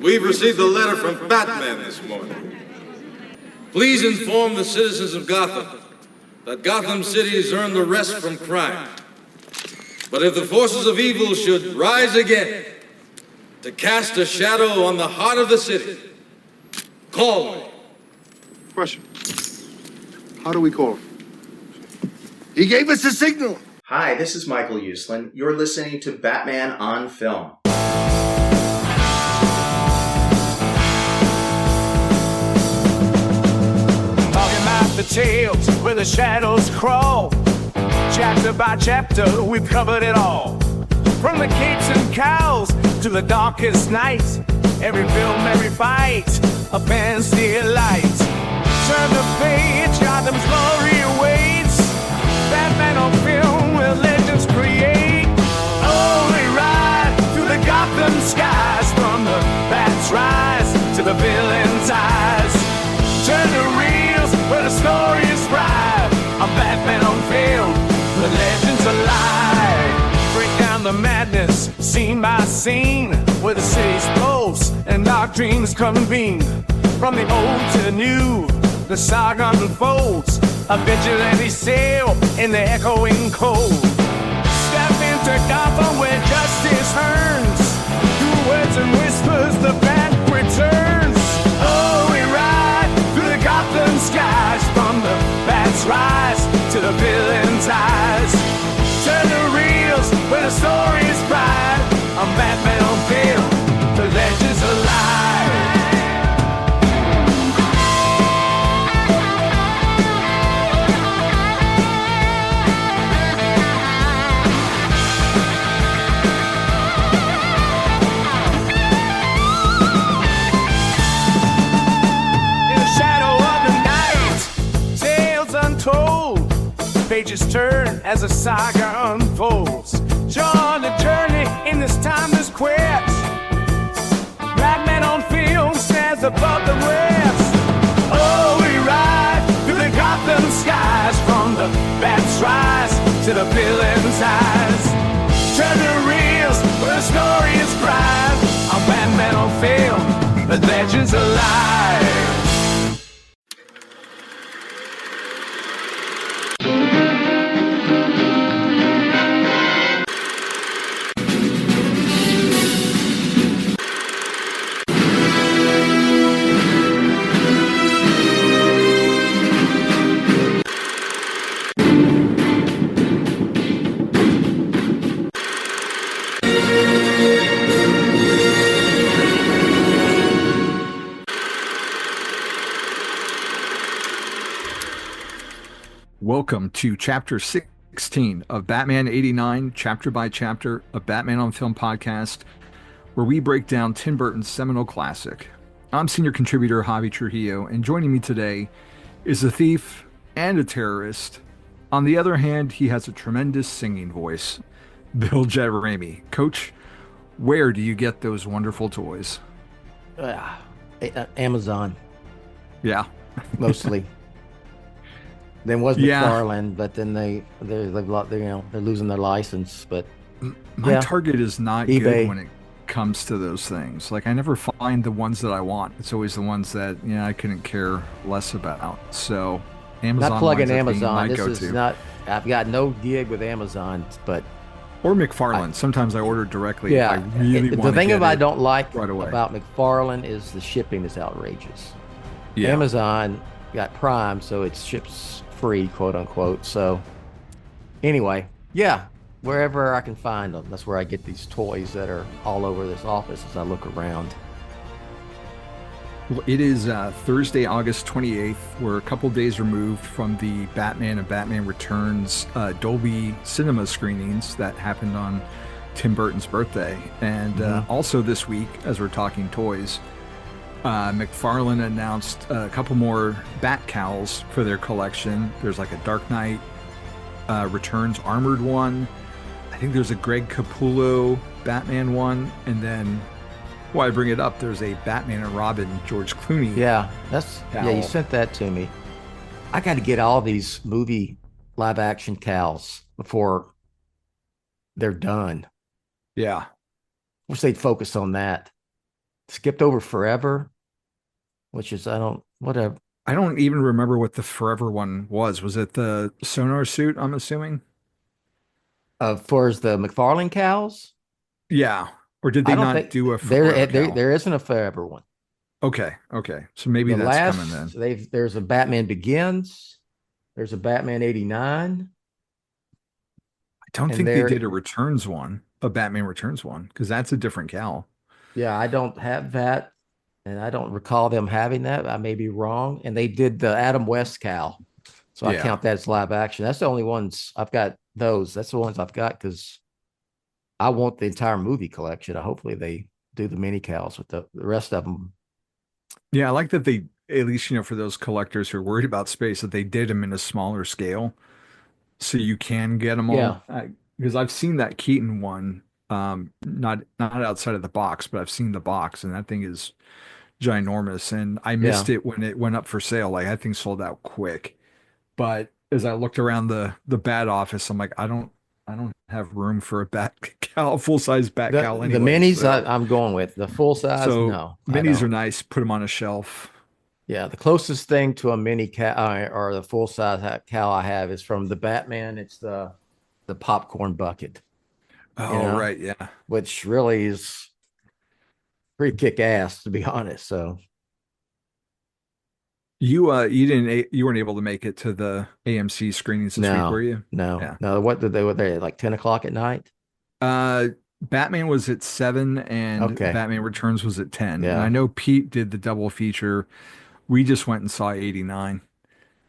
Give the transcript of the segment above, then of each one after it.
We've received a letter from Batman this morning. Please inform the citizens of Gotham that Gotham City has earned the rest from crime. But if the forces of evil should rise again to cast a shadow on the heart of the city, call me. Question. How do we call him? He gave us a signal. Hi, this is Michael Uslan. You're listening to Batman on Film. Talking about the tales where the shadows crawl. Chapter by chapter, we've covered it all. From the capes and cowls to the darkest night. Every film, every fight, a fancy light. Turn the page, Gotham's glory awaits. Batman on film, where legends create. Oh, we ride through the Gotham skies. From the bat's rise to the villain's eyes. Turn the reels, where the story is bright. I'm Batman on film, the legends alive. Break down the madness, scene by scene, where the city's pulse and dark dreams convene. From the old to the new, the saga unfolds. A vigilante sail in the echoing cold. Step into Gotham where justice earns. Through words and whispers, the bat returns. Oh, we ride through the Gotham skies. From the bat's rise to the villain's eyes. Turn the reels where the story is bright. I'm Batman on film, the legend's alive. Pages turn as the saga unfolds. Join the journey in this timeless quest. Batman on film stands above the rest. Oh, we ride through the Gotham skies. From the bat's rise to the villain's eyes. Turn the reels where the story is bright. I'm Batman on film, the legend's alive. Welcome to Chapter 16 of Batman 89, Chapter by Chapter, a Batman on Film podcast, where we break down Tim Burton's seminal classic. I'm senior contributor Javi Trujillo, and joining me today is a thief and a terrorist. On the other hand, he has a tremendous singing voice, Bill Jett Ramey. Coach, where do you get those wonderful toys? Amazon. Yeah. Mostly. Then was McFarlane, but then they're losing their license. But my Target is not eBay. Good when it comes to those things. Like, I never find the ones that I want. It's always the ones that I couldn't care less about. So Amazon. Not plugging My Amazon. This go-to. is not. I've got no gig with Amazon, but or McFarlane. Sometimes I order directly. Yeah. If I really want the thing to get I don't like right away. about McFarlane is the shipping is outrageous. Yeah. Amazon got Prime, so it ships free, quote unquote. So anyway, wherever I can find them, that's where I get these toys that are all over this office as I look around. Well, it is Thursday, August 28th. We're a couple days removed from the Batman and Batman Returns Dolby Cinema screenings that happened on Tim Burton's birthday. And also this week, as we're talking toys, McFarlane announced a couple more Bat Cowls for their collection. There's like a Dark Knight Returns armored one. I think there's a Greg Capullo Batman one. And then, while I bring it up, there's a Batman and Robin George Clooney. Yeah, cowl. You sent that to me. I got to get all these movie live action cowls before they're done. Yeah. Wish they'd focus on that. skipped over Forever, which is I don't whatever. I don't even remember what the Forever one was. Was it the sonar suit, I'm assuming? For as the McFarlane cows, Yeah. Or did I they don't not think do a Forever cow? there isn't a Forever one. Okay, okay. So maybe The that's coming then. last there's a Batman Begins, there's a Batman 89, I don't and think they did there a Returns one, a Batman Returns one, because that's a different cow. yeah, I don't have that, and I don't recall them having that. I may be wrong. And they did the Adam West cow. So I Yeah. count that as live action. That's the only ones I've got those. That's the ones I've got because I want the entire movie collection. Hopefully they do the mini cows with the rest of them. Yeah, I like that they, at least, for those collectors who are worried about space, that they did them in a smaller scale so you can get them Yeah. all. Because I've seen that Keaton one, not outside of the box, but I've seen the box, and that thing is ginormous. And I Yeah. missed it when it went up for sale. Like, that thing sold out quick. But as I looked around the bat office, I'm like, I don't have room for a bat cow, full size bat cow The anyway. minis So I'm going with. The full size, so no, I minis are don't. nice. Put them on a shelf. Yeah, the closest thing to a mini cow or the full size cow I have is from the Batman. It's the popcorn bucket, you Oh, know, right, yeah. which really is pretty kick ass to be honest. So You weren't able to make it to the AMC screenings this week, no, were you? no, Yeah. no. What did they were they like 10 o'clock at night? Uh Batman was at 7 and Okay. Batman Returns was at 10. And I Yeah. know Pete did the double feature. We just went and saw 89.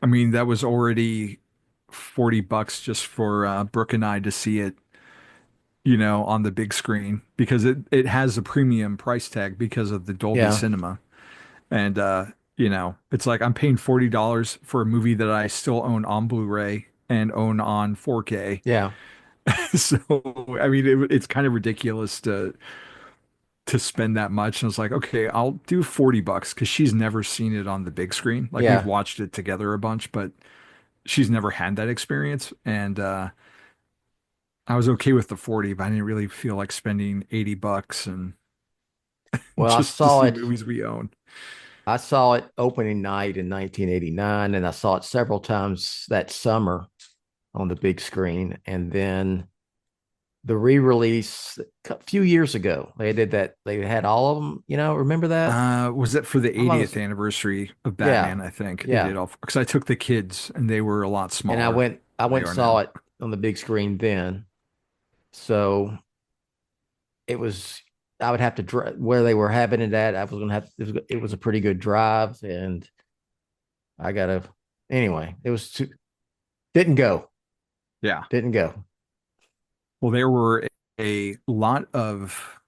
I mean, that was already $40 just for Brooke and I to see it, on the big screen because it has a premium price tag because of the Dolby Yeah. Cinema. And it's like I'm paying $40 for a movie that I still own on Blu-ray and own on 4K. Yeah. So I mean, it's kind of ridiculous to spend that much. And I was like, okay, I'll do $40 because she's never seen it on the big screen. Like we've Yeah. watched it together a bunch, but she's never had that experience. And I was okay with the 40, but I didn't really feel like spending $80 and Well, just to see movies we own. I saw it opening night in 1989, and I saw it several times that summer on the big screen. And then the re-release a few years ago, they did that. They had all of them, remember that? Was it for the I'm on 80th anniversary of Yeah. Batman, I think they Yeah. did all because I took the kids and they were a lot And smaller I than they went and are saw now. it on the big screen then. So it was, I would have to drive where they were having it at. I was going to have, it was a pretty good drive. And I got to, anyway, didn't go, Yeah. didn't go. Well, there were a lot of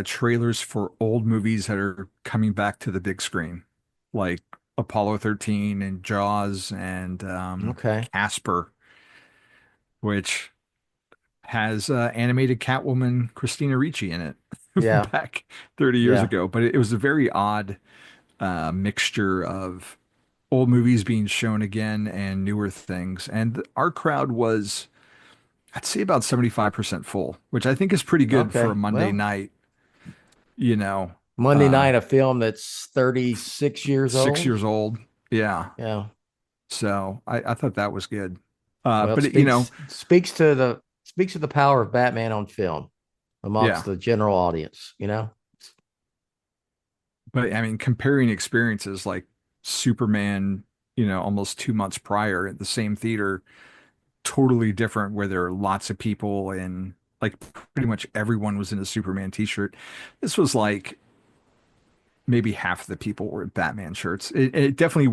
trailers for old movies that are coming back to the big screen, like Apollo 13 and Jaws and Okay. Casper, which has animated Catwoman Christina Ricci in it Yeah. back 30 years Yeah. ago. But it was a very odd mixture of old movies being shown again and newer things. And our crowd was, I'd say, about 75% full, which I think is pretty good for a Okay. Monday Well, night, you know, Monday uh, night, a film that's 36 years 6 years old. old. Yeah. Yeah. So I thought that was good. Well, it But speaks to the power of Batman on film yeah. amongst the general audience, But I mean, comparing experiences like Superman, almost 2 months prior at the same theater, totally different where there are lots of people and like pretty much everyone was in a Superman t-shirt. This was like maybe half of the people were in Batman shirts. It definitely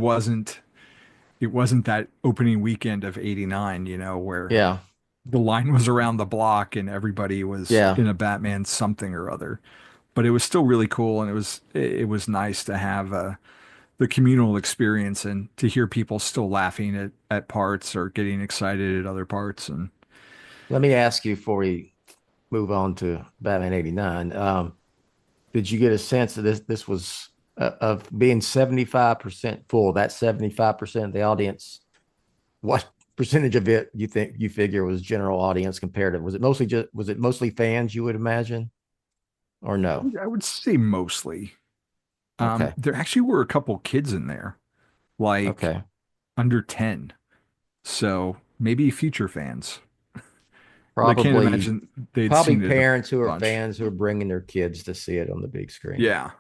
it wasn't that opening weekend of 89, where Yeah. the line was around the block and everybody was Yeah. in a Batman something or other. But it was still really cool and it was nice to have the communal experience and to hear people still laughing at parts or getting excited at other parts. And Let me ask you before we move on to Batman 89. Did you get a sense that this was of being 75% full, that 75% of the audience, what percentage of it you figure was general audience compared to, was it mostly fans, you would imagine? or no? I would say mostly. Okay. There actually were a couple kids in there, like Okay. under 10. So maybe future fans. But I can't Probably imagine they'd probably seen it a parents who are bunch. fans who are bringing their kids to see it on the big screen. Yeah.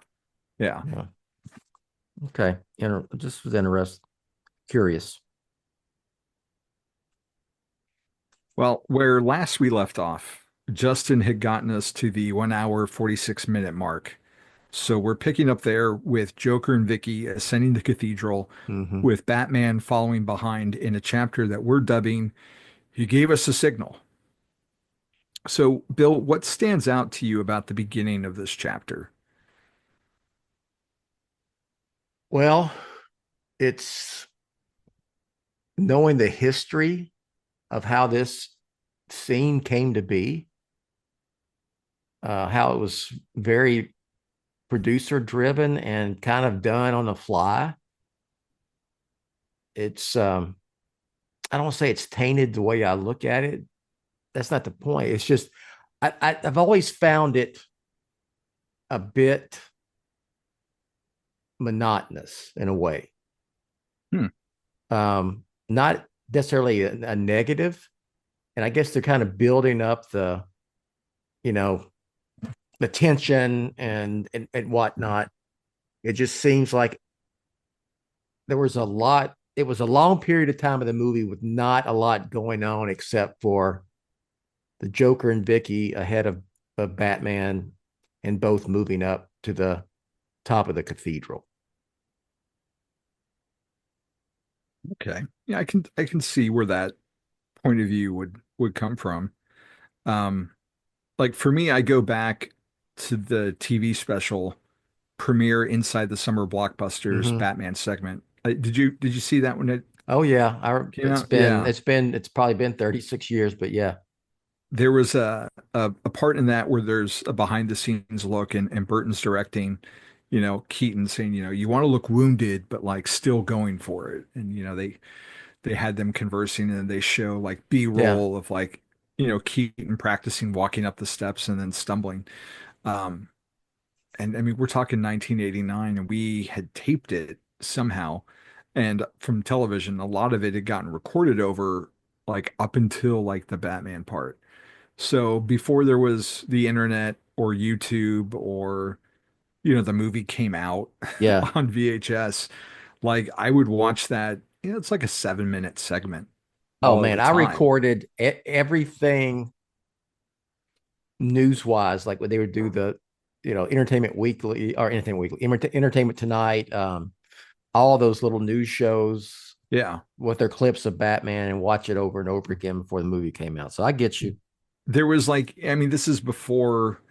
Yeah. Yeah. Okay. Just was interested, curious. Well, where last we left off, Justin had gotten us to the 1 hour, 46-minute mark. So we're picking up there with Joker and Vicky ascending the cathedral, Hmm. with Batman following behind in a chapter that we're dubbing "He Gave Us a Signal." So, Bill, what stands out to you about the beginning of this chapter? Well, it's knowing the history of how this scene came to be, how it was very producer driven and kind of done on the fly. It's I don't say it's tainted the way I look at it. That's not the point. It's just I've always found it a bit monotonous in a way. Hmm. Not necessarily a negative. And I guess they're kind of building up you know, the tension and whatnot. It just seems like there was a lot. It was a long period of time of the movie with not a lot going on except for the Joker and Vicky ahead of Batman and both moving up to the top of the cathedral. Okay. Yeah, I can see where that point of view would come from. Um, like for me, I go back to the TV special premiere inside the summer blockbusters Mm-hmm. Batman segment. Did you see that when it Oh yeah, came out? Yeah. it's probably been 36 years, but yeah, There was a part in that where there's a behind the scenes look and Burton's directing, Keaton saying, you want to look wounded, but like still going for it. And, they had them conversing and they show like yeah, B-roll of like, Keaton practicing walking up the steps and then stumbling. Um, and I mean, we're talking 1989 and we had taped it somehow. And from television, a lot of it had gotten recorded over like up until like the Batman part. So before there was the internet or YouTube or, the movie came out yeah. on VHS, like I would watch that, it's like a 7-minute segment Oh all man, the I time. recorded everything news wise, like when they would do the, Entertainment Weekly or Entertainment Weekly, Entertainment Tonight, all those little news shows Yeah. with their clips of Batman and watch it over and over again before the movie came out. So I get you. There was like, I mean, this is before,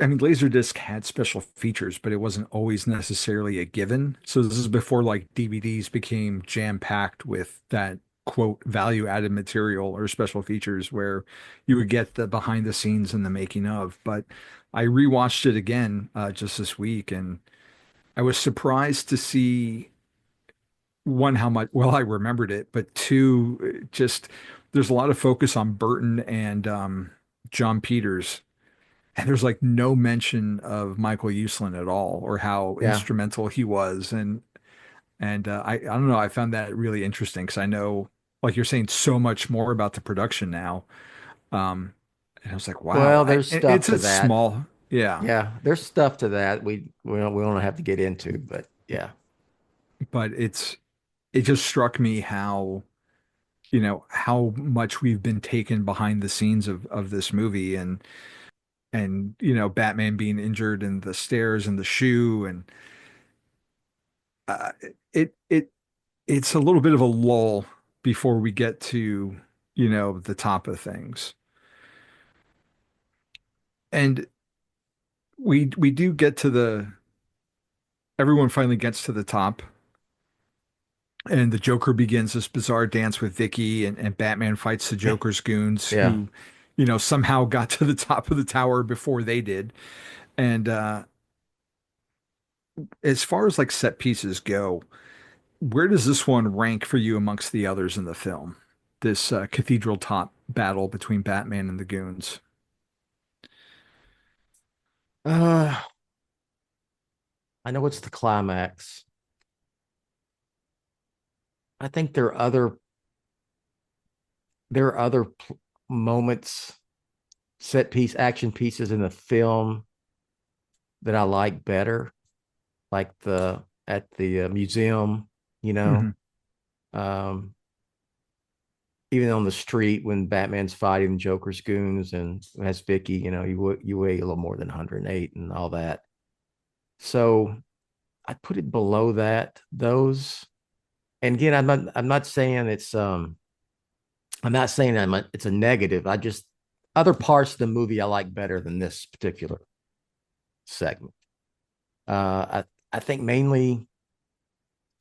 I mean, Laserdisc had special features, but it wasn't always necessarily a given. So this is before like DVDs became jam-packed with that quote value added material or special features where you would get the behind the scenes and the making of. But I rewatched it again just this week and I was surprised to see one, how much well I remembered it, but two, just there's a lot of focus on Burton and John Peters. And there's like no mention of Michael Uslan at all or how Yeah. instrumental he was. And I don't know, I found that really interesting because I know, like you're saying, so much more about the production now. Um, and I was like, wow, Well, there's and stuff it's to a that. small, yeah, Yeah, there's stuff to that. We don't have to get into, but yeah. but it just struck me how, how much we've been taken behind the scenes of this movie and Batman being injured and the stairs and the shoe and uh, it it it's a little bit of a lull before we get to the top of things, and we do get to the everyone finally gets to the top, and the Joker begins this bizarre dance with Vicky, and Batman fights the Joker's goons Yeah. who somehow got to the top of the tower before they did. And as far as like set pieces go, where does this one rank for you amongst the others in the film? This cathedral top battle between Batman and the goons. Uh, I know it's the climax. I think there are other moments, set piece, action pieces in the film that I like better, like the at the museum, you know, Mhm. um, even on the street when Batman's fighting Joker's goons and has Vicky, you weigh a little more than 108 and all that. So I put it below that. Those, and again, I'm not saying I'm not saying it's a negative. I just other parts of the movie I like better than this particular segment. I think mainly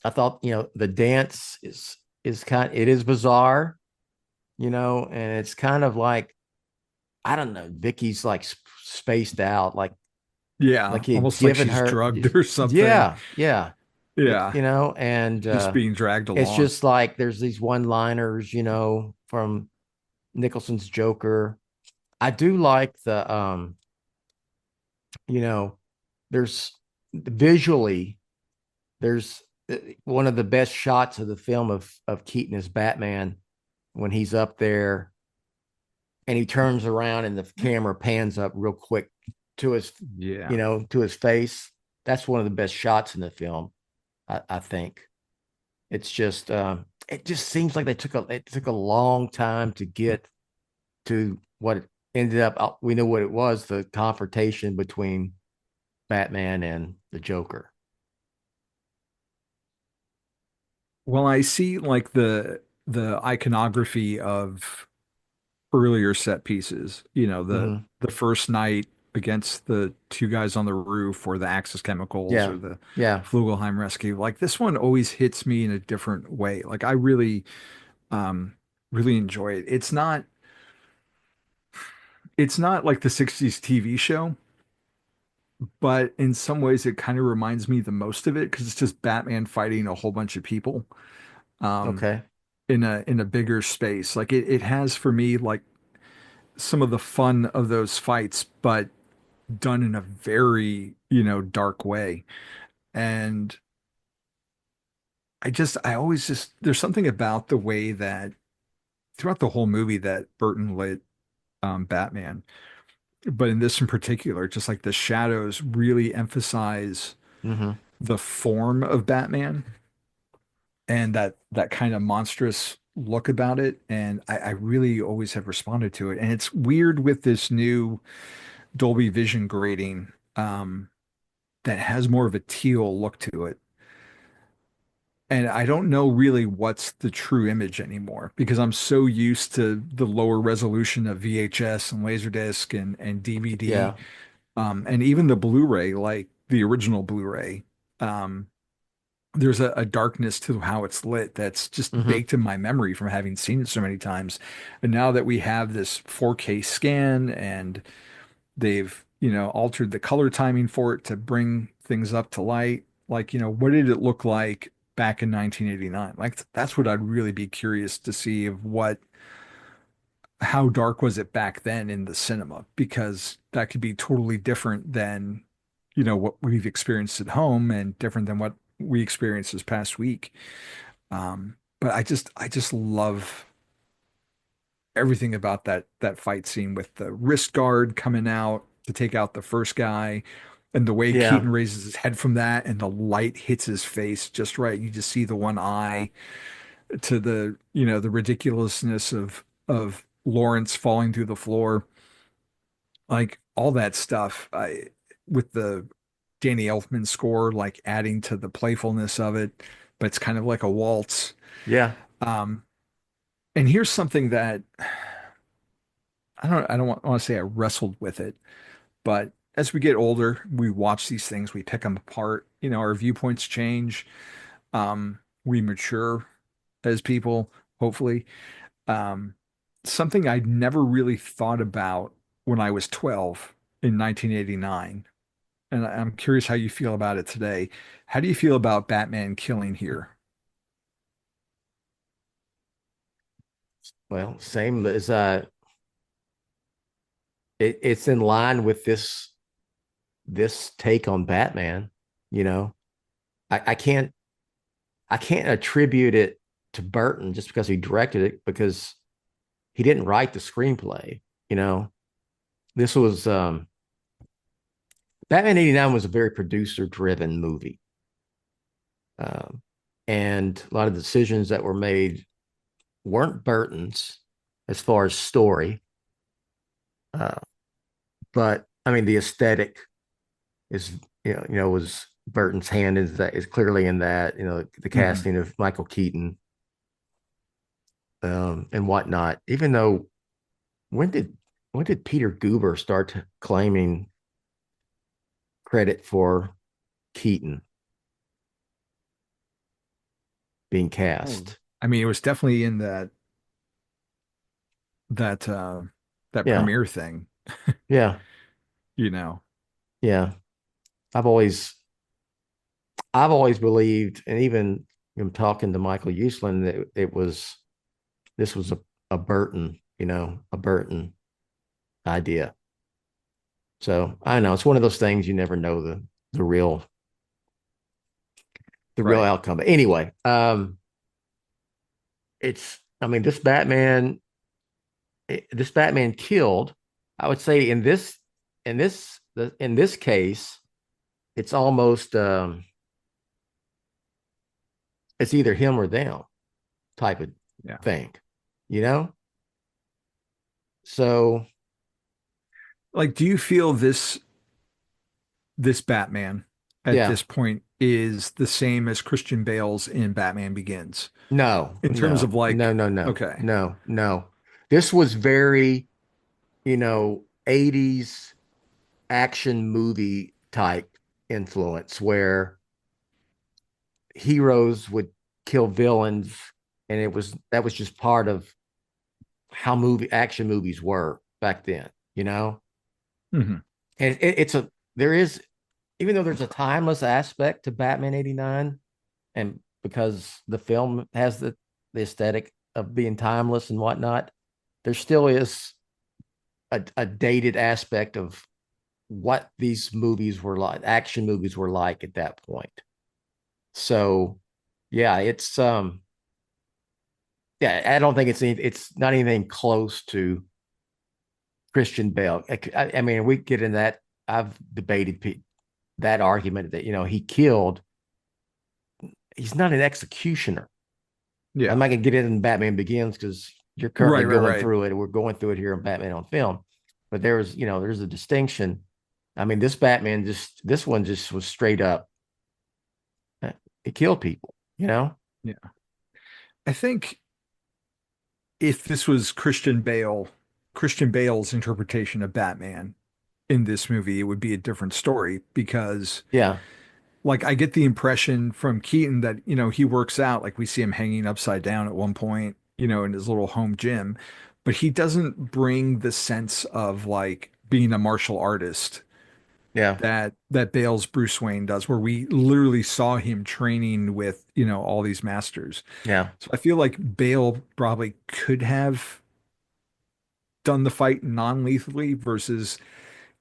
I thought the dance is it is bizarre, and it's kind of like I don't know. Vicky's like spaced out, Yeah, like he had almost like given she's her. drugged or something. Yeah, yeah. Yeah, And just being dragged it's along. just like there's these one-liners, from Nicholson's Joker. I do like you know, there's visually there's one of the best shots of the film of Keaton as Batman when he's up there and he turns around and the camera pans up real quick to his Yeah. to his face. That's one of the best shots in the film, I think. It's just it just seems like it took a long time to get to what it ended up. We know what it was, the confrontation between Batman and the Joker. Well, I see like the iconography of earlier set pieces, Mm-hmm. the first night against the two guys on the roof or the Axis chemicals Yeah, or the yeah, Flugelheim rescue. Like this one always hits me in a different way. Like I um really enjoy it. It's not like the 60s TV show, but in some ways it kind of reminds me the most of it because it's just Batman fighting a whole bunch of people um okay, in a bigger space. Like it has for me like some of the fun of those fights, but done in a very, dark way. And I always just, there's something about the way that throughout the whole movie that Burton lit Batman, but in this in particular, just like the shadows really emphasize mm-hmm. the form of Batman and that kind of monstrous look about it. And I really always have responded to it. And it's weird with this new Dolby Vision grading that has more of a teal look to it. And I don't know really what's the true image anymore because I'm so used to the lower resolution of VHS and Laserdisc and DVD, Yeah, and even the Blu-ray, like the original Blu-ray. Um, there's a darkness to how it's lit that's just mm-hmm. baked in my memory from having seen it so many times. And now that we have this 4K scan and they've, altered the color timing for it to bring things up to light. Like, what did it look like back in 1989? Like, that's what I'd really be curious to see of how dark was it back then in the cinema? Because that could be totally different than, what we've experienced at home and different than what we experienced this past week. But I just love everything about that fight scene with the wrist guard coming out to take out the first guy and the way Yeah, Keaton raises his head from that and the light hits his face just right. You just see the one eye to the ridiculousness of Lawrence falling through the floor. Like all that stuff. With the Danny Elfman score like adding to the playfulness of it, but it's kind of like a waltz. yeah, Um and here's something that I don't want to say I wrestled with it, but as we get older, we watch these things, we pick them apart. Our viewpoints change. We mature as people, hopefully. Um, Something I'd never really thought about when I was 12 in 1989. And I'm curious how you feel about it today. How do you feel about Batman killing here? well, same as it's in line with this this take on Batman. You know, I can't attribute it to Burton just because he directed it, because he didn't write the screenplay. You know, this was Batman '89 was a very producer driven movie. And a lot of decisions that were made weren't Burton's as far as story. But I mean, the aesthetic is, was Burton's hand is clearly in that, the casting of Michael Keaton, and whatnot. Even though, when did Peter Goober start claiming credit for Keaton being cast? I mean, it was definitely in that Yeah. premiere thing, Yeah. you know. Yeah. I've always believed, and even I'm talking to Michael Uslan, that this was a Burton, a Burton idea. So I don't know, it's one of those things you never know the real real outcome. But anyway, I mean, this Batman killed. I would say in this case, it's almost it's either him or them type of thing, you know? So, like, do you feel this Batman at yeah. this point is the same as Christian Bale's in Batman Begins? No, In terms of like, okay. no. This was very, 80s action movie type influence, where heroes would kill villains, and that was just part of how action movies were back then, Mhm. And there is, even though there's a timeless aspect to Batman '89, and because the film has the aesthetic of being timeless and whatnot, there still is a dated aspect of what these movies were like, action movies were like at that point. So yeah, I don't think it's not anything close to Christian Bale. I mean, we get in that. I've debated that argument that, he's not an executioner. Yeah. I'm not going to get in Batman Begins because you're currently Right. through it. We're going through it here in Batman on Film. But there's a distinction. I mean, this one just was straight up. It killed people, Yeah. I think if this was Christian Bale's interpretation of Batman in this movie, it would be a different story, because Yeah. like, I get the impression from Keaton that, he works out, like we see him hanging upside down at one point, in his little home gym, but he doesn't bring the sense of like being a martial artist Yeah. that Bale's Bruce Wayne does, where we literally saw him training with, all these masters. Yeah. So I feel like Bale probably could have done the fight non-lethally, versus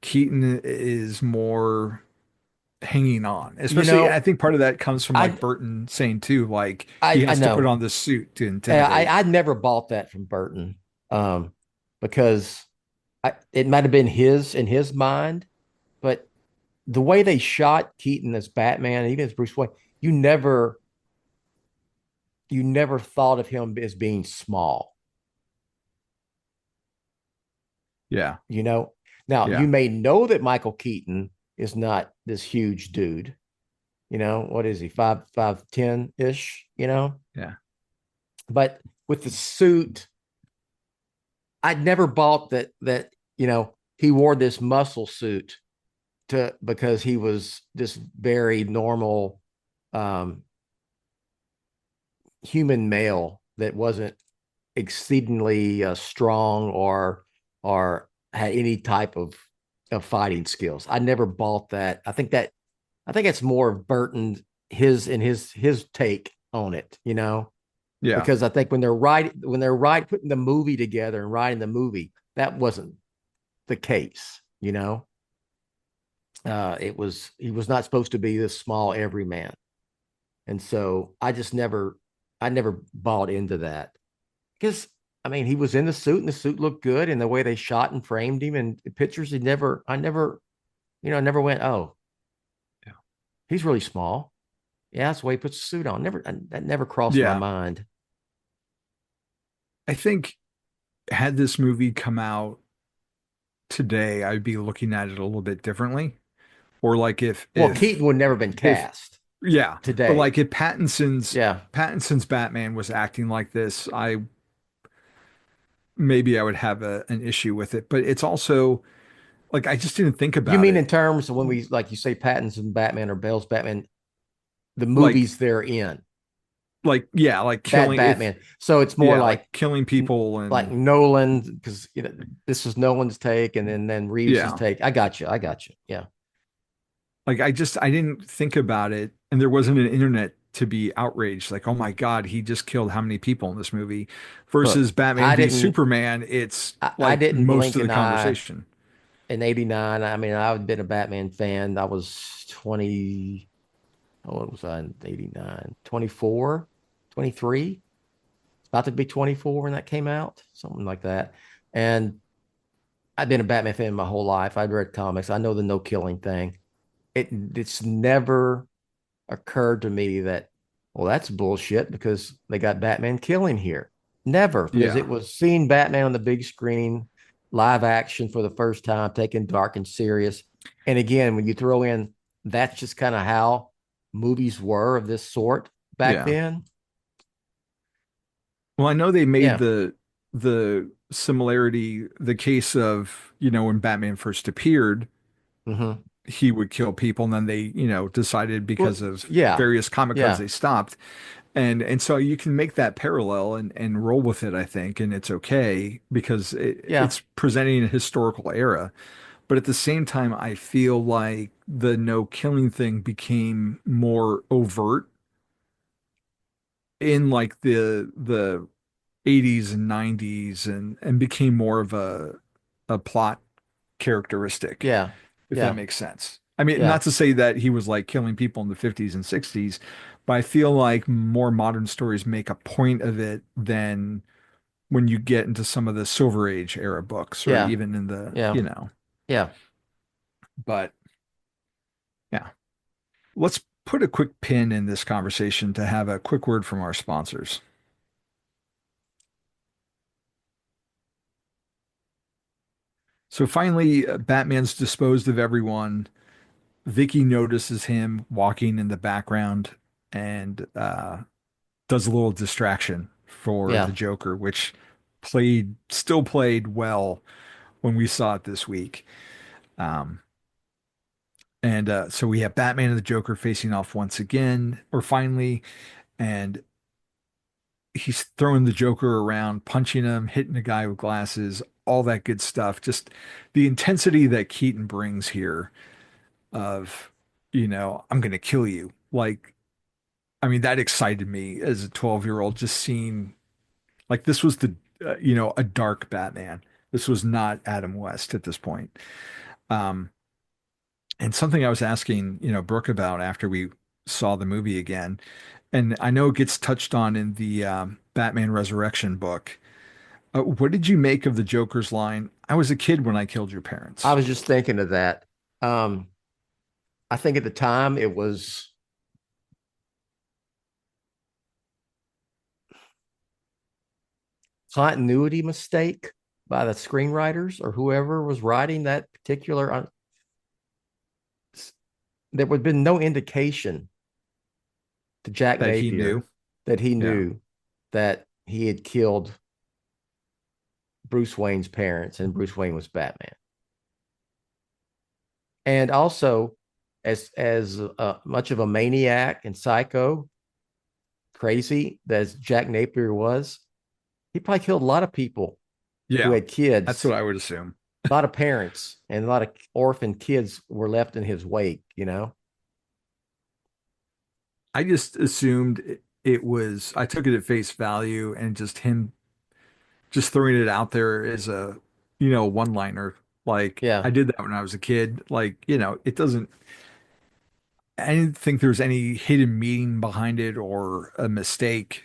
Keaton is more hanging on. Especially, I think part of that comes from like Burton saying too, like he I has to know. put on this suit to I intimidate. never bought that from Burton, because it might have been in his mind, but the way they shot Keaton as Batman, even as Bruce Wayne, you never thought of him as being small. Yeah. Now Yeah. you may know that Michael Keaton is not this huge dude. What is he, 5'10" ish? Yeah. But with the suit, I'd never bought that he wore this muscle suit because he was this very normal human male that wasn't exceedingly strong or had any type of fighting skills. I never bought that. I think it's more of Burton, his take on it, Yeah. because I think when they're putting the movie together and writing the movie, that wasn't the case, He was not supposed to be this small everyman, and so I never bought into that because I mean he was in the suit and the suit looked good, and the way they shot and framed him and the pictures, I never, never went, oh, Yeah. he's really small. Yeah, that's the way he puts the suit on. That never crossed my Yeah. mind. I think had this movie come out today, I'd be looking at it a little bit differently. Or like Well, Keaton would never been if cast yeah, but today. like if Yeah, Pattinson's Batman was acting like this, I maybe I would have an issue with it. But it's also like I just didn't think you about mean it. in terms of when we like you say Pattinson Batman or Bale's Batman, the Like movies they're in, yeah, like that killing if Batman. So it's more yeah, like killing people like and Nolan because this was Nolan's take, and then Reeves's yeah. take. I got you. I got you. Yeah, Like I didn't think about it, and there wasn't an internet to be outraged. Like, oh my God, he just killed how many people in this movie? look, Versus Batman I v didn't. Superman, it's I like didn't most blink of the an eye conversation. in '89. I mean, I've been a Batman fan. I was 20. What was I in '89? 24, 23. About to be 24 when that came out, something like that. And I've been a Batman fan my whole life. I've read comics. I know the no killing thing. It's never occurred to me that, well, that's bullshit because they got Batman killing here. Never, because Yeah. it was seeing Batman on the big screen, live action for the first time, taken dark and serious. And again, when you throw in that's just kind of how movies were of this sort back Yeah. then. Well, I know they made Yeah. the similarity, the case of, when Batman first appeared, Hmm. he would kill people, and then they, decided Well, because of yeah. various comic cards Yeah. they stopped. And so you can make that parallel and roll with it, I think, and it's okay because Yeah. it's presenting a historical era. But at the same time, I feel like the no killing thing became more overt in like the 80s and 90s and became more of a plot characteristic, Yeah. if that Yeah. makes sense. I mean, Yeah. not to say that he was like killing people in the 50s and 60s, but I feel like more modern stories make a point of it than when you get into some of the Silver Age era books or Yeah. even in the, Yeah. Yeah. but yeah. Let's put a quick pin in this conversation to have a quick word from our sponsors. So finally, Batman's disposed of everyone. Vicky notices him walking in the background and does a little distraction for the Yeah. Joker, which still played well when we saw it this week. Um, and so we have Batman and the Joker facing off once again, or finally, and he's throwing the Joker around, punching him, hitting the guy with glasses, all that good stuff. Just the intensity that Keaton brings here of, I'm going to kill you. Like, I mean, that excited me as a 12-year-old, just seeing like this was a dark Batman. This was not Adam West at this point. Um, and something I was asking, Brooke about after we saw the movie again, and I know it gets touched on in the Batman Resurrection book. What did you make of the Joker's line? I was a kid when I killed your I parents. was just thinking of that. Um, I think at the time it was continuity mistake by the screenwriters or whoever was writing that particular. There would have been no indication to Jack That he knew. Napier that he Yeah. knew that he had killed Bruce Wayne's parents and Bruce Wayne was Batman. And also, as much of a maniac and psycho, crazy as Jack Napier was, he probably killed a lot of people who Yeah. had That's kids. what I would assume. A lot of parents and a lot of orphan kids were left in his wake, you know? I just assumed it was, I took it at face value and just him just throwing it out there as a, one-liner. Like Yeah. I did that when I was a kid. Like, it doesn't, I didn't think there was any hidden meaning behind it or a mistake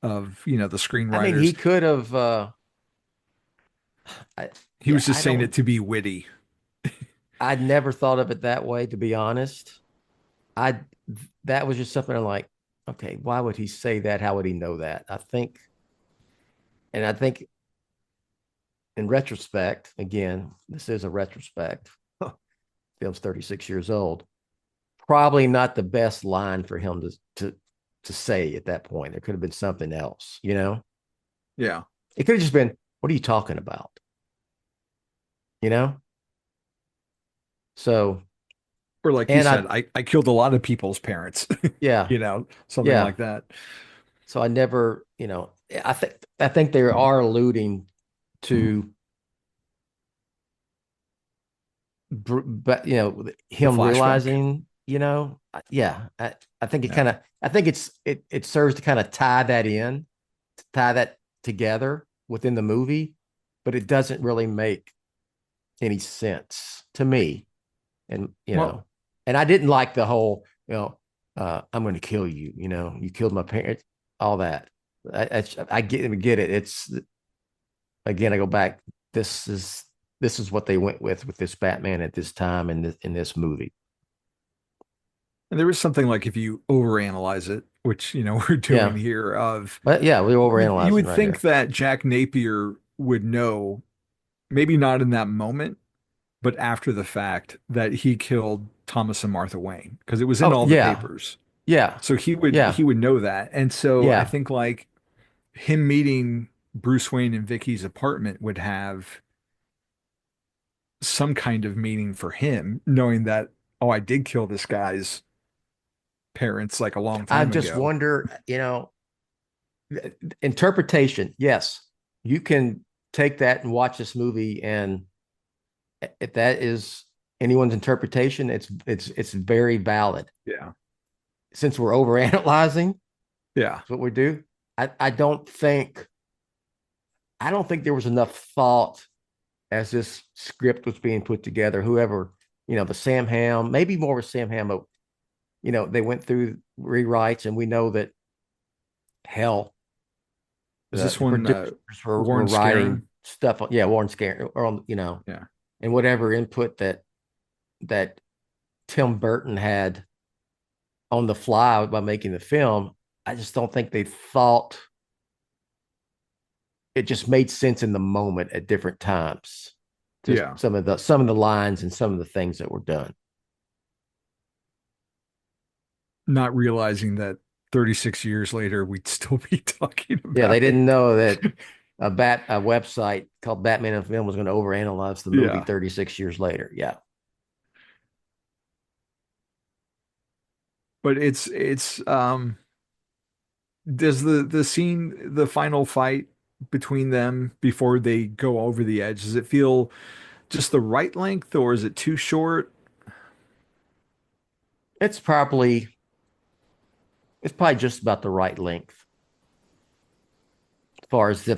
of, the I mean, he screenwriters. could have. He Yeah, was just saying it to be witty. I'd never thought of it that way, to be honest. I that was just something I'm like, okay, why would he say that? How would he know that? I think in retrospect, again, this is a retrospect. Film's 36 years old. Probably not the best line for him to say at that point. There could have been something else, Yeah. It could have just been, what are you talking about? You know? So, Or like you and said, I killed a lot of people's parents, yeah, something yeah. like that. So I never, I think they are alluding to, but The him flashback. realizing, yeah, I think Yeah. I think it serves to kind of tie that in, to tie that together within the movie, but it doesn't really make any sense to me. And Well, and I didn't like the whole, I'm going to kill you. You killed my parents, all that. I get it. It's again, I go back. This is what they went with this Batman at this time in this movie. and there was something like if you overanalyze it, which, we're doing Yeah, here of but yeah, we're you overanalyzing would right think here. that Jack Napier would know, maybe not in that moment, but after the fact that he killed Thomas and Martha Wayne because it was in Oh all the yeah, papers. yeah, So he would yeah, he would know that. And so I yeah. think like him meeting Bruce Wayne in Vicky's apartment would have some kind of meaning for him, knowing that, oh, I did kill this guy's parents like a long I time just ago. wonder, interpretation. Yes, you can take that and watch this movie, and if that is anyone's interpretation, it's very valid. Yeah. Since we're overanalyzing, Yeah. that's what we do. I don't think there was enough thought as this script was being put together. Whoever, the Sam Ham, maybe more with Sam Ham, but they went through rewrites, and we know that hell, Is this the one producers were Warren writing Scarron? stuff on, yeah, Warren Scarron, or on, Yeah. and whatever input that Tim Burton had on the fly by making the film. I just don't think they thought it just made sense in the moment at different times. Just Yeah. some of the lines and some of the things that were done. Not realizing that 36 years later we'd still be talking Yeah, they about didn't it. know that a website called Batman and Film was going to overanalyze the movie Yeah. 36 years later. Yeah. But it's does the final fight between them before they go over the edge, does it feel just the right length or is it too short? It's probably just about the right length as far as the